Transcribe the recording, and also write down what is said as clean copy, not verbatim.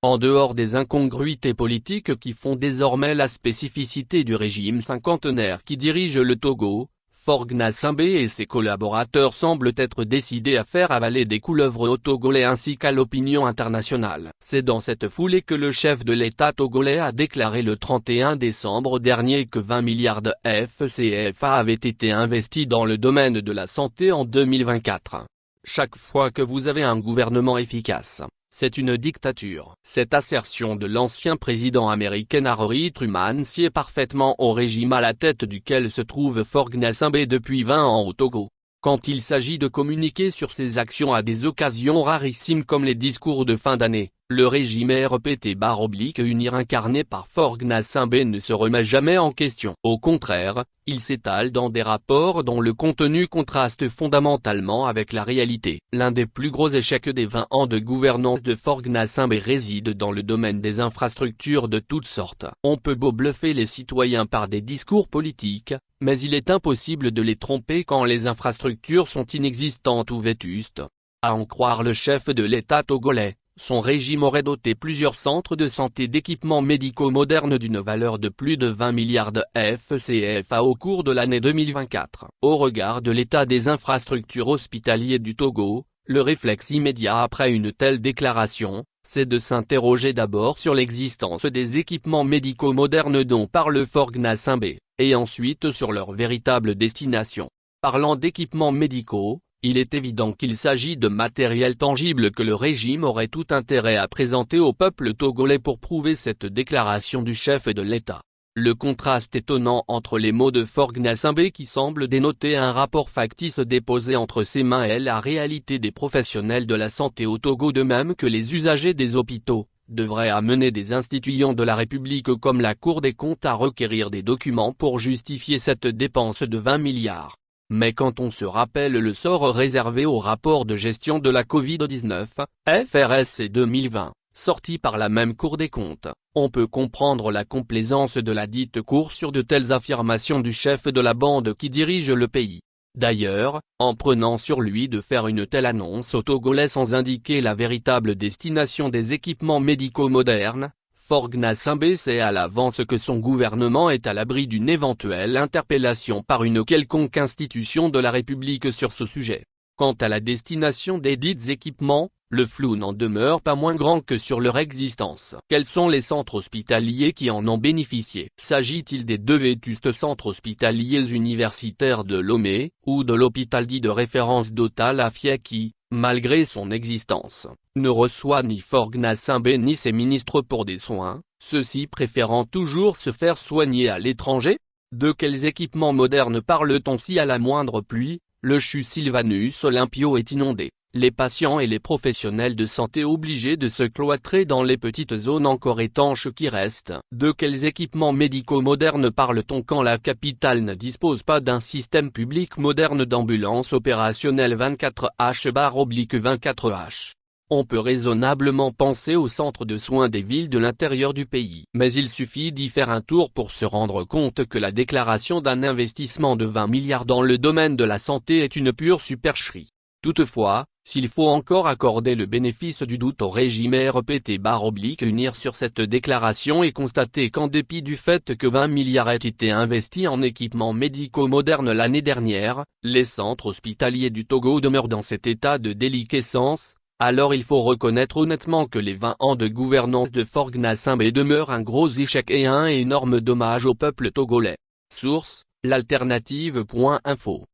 En dehors des incongruités politiques qui font désormais la spécificité du régime cinquantenaire qui dirige le Togo, Faure Gnassingbé et ses collaborateurs semblent être décidés à faire avaler des couleuvres aux Togolais ainsi qu'à l'opinion internationale. C'est dans cette foulée que le chef de l'État togolais a déclaré le 31 décembre dernier que 20 milliards de CFA avaient été investis dans le domaine de la santé en 2024. Chaque fois que vous avez un gouvernement efficace, c'est une dictature. Cette assertion de l'ancien président américain Harry Truman sied parfaitement au régime à la tête duquel se trouve Faure Gnassingbé depuis 20 ans au Togo. Quand il s'agit de communiquer sur ses actions à des occasions rarissimes comme les discours de fin d'année, le régime RPT/UNIR incarné par Faure Gnassingbé ne se remet jamais en question. Au contraire, il s'étale dans des rapports dont le contenu contraste fondamentalement avec la réalité. L'un des plus gros échecs des 20 ans de gouvernance de Faure Gnassingbé réside dans le domaine des infrastructures de toutes sortes. On peut beau bluffer les citoyens par des discours politiques, mais il est impossible de les tromper quand les infrastructures sont inexistantes ou vétustes. À en croire le chef de l'État togolais, son régime aurait doté plusieurs centres de santé d'équipements médicaux modernes d'une valeur de plus de 20 milliards de CFA au cours de l'année 2024. Au regard de l'état des infrastructures hospitalières du Togo, le réflexe immédiat après une telle déclaration, c'est de s'interroger d'abord sur l'existence des équipements médicaux modernes dont parle Faure Gnassingbé, et ensuite sur leur véritable destination. Parlant d'équipements médicaux, il est évident qu'il s'agit de matériel tangible que le régime aurait tout intérêt à présenter au peuple togolais pour prouver cette déclaration du chef de l'État. Le contraste étonnant entre les mots de Faure Gnassingbé qui semble dénoter un rapport factice déposé entre ses mains et la réalité des professionnels de la santé au Togo de même que les usagers des hôpitaux, devrait amener des institutions de la République comme la Cour des comptes à requérir des documents pour justifier cette dépense de 20 milliards. Mais quand on se rappelle le sort réservé au rapport de gestion de la Covid-19, FRS 2020, sorti par la même Cour des comptes, on peut comprendre la complaisance de la dite Cour sur de telles affirmations du chef de la bande qui dirige le pays. D'ailleurs, en prenant sur lui de faire une telle annonce aux Togolais sans indiquer la véritable destination des équipements médicaux modernes, Faure Gnassingbé sait à l'avance que son gouvernement est à l'abri d'une éventuelle interpellation par une quelconque institution de la République sur ce sujet. Quant à la destination des dits équipements, le flou n'en demeure pas moins grand que sur leur existence. Quels sont les centres hospitaliers qui en ont bénéficié? S'agit-il des deux vétustes centres hospitaliers universitaires de Lomé, ou de l'hôpital dit de référence d'Otal-Afia qui, malgré son existence, ne reçoit ni Faure Gnassingbé ni ses ministres pour des soins, ceux-ci préférant toujours se faire soigner à l'étranger? De quels équipements modernes parle-t-on si à la moindre pluie, le CHU Sylvanus Olympio est inondé, les patients et les professionnels de santé obligés de se cloîtrer dans les petites zones encore étanches qui restent? De quels équipements médicaux modernes parle-t-on quand la capitale ne dispose pas d'un système public moderne d'ambulance opérationnelle 24H/24H? On peut raisonnablement penser aux centres de soins des villes de l'intérieur du pays. Mais il suffit d'y faire un tour pour se rendre compte que la déclaration d'un investissement de 20 milliards dans le domaine de la santé est une pure supercherie. Toutefois, s'il faut encore accorder le bénéfice du doute au régime RPT/UNIR sur cette déclaration et constater qu'en dépit du fait que 20 milliards aient été investis en équipements médicaux modernes l'année dernière, les centres hospitaliers du Togo demeurent dans cet état de déliquescence, alors il faut reconnaître honnêtement que les 20 ans de gouvernance de Faure Gnassingbé demeurent un gros échec et un énorme dommage au peuple togolais. Source: l'alternative.info